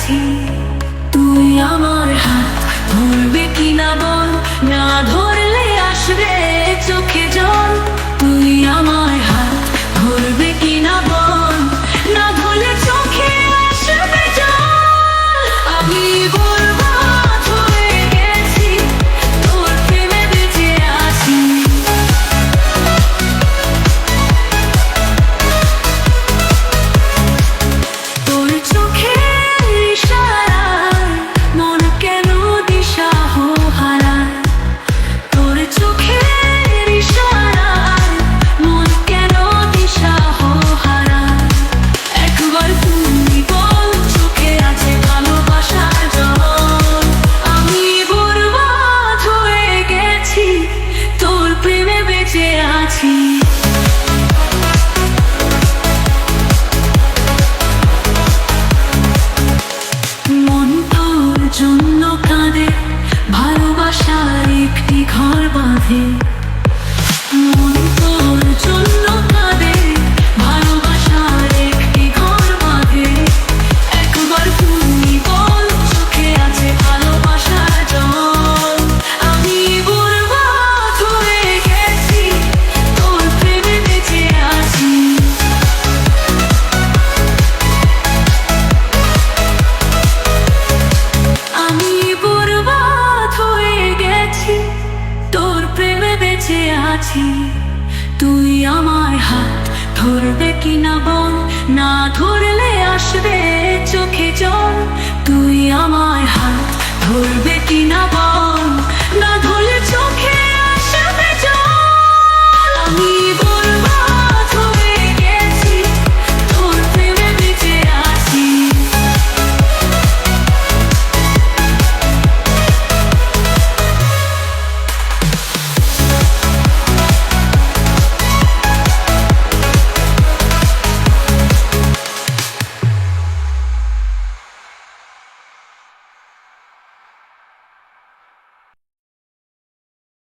আছি। তুই আমার হাত ধরবে কিনা বল, না ধরলে আসবে চোখে জল। তুই আমার হাত ধরবে কিনা বল, না ধরলে চোখে আসবে জল। আমি বরবাদ হয়ে গেছি, তোর প্রেমে বেঁচে আছি। তোর চোখের ইশারায় মন কেন দিশাহারায়। তোর চোখের ইশারায় মন কেন দিশাহারায়। একবার তুমি বল, চোখে আছে ভালোবাসার জল। আমি বরবাদ হয়ে গেছি, তোর প্রেমে বেঁচে আছি। মন তোর জন্য কাঁদে, ভালোবাসার একটি ঘর বাঁধে। মন তোর জন্য কাঁদে, ভালোবাসার একটি ঘর বাঁধে। একবার তুমি বল, চোখে আছে ভালোবাসার জল। আমি বরবাদ হয়ে গেছি, তোর প্রেমে বেঁচে আছি। আমি বরবাদ হয়ে গেছি, তোর প্রেমে বেঁচে আছি। তুই আমার হাত ধরবে কিনা বল, না ধরলে আসবে চোখে জল। তুই আমার হাত ধরবে কিনা বল, না ধরলে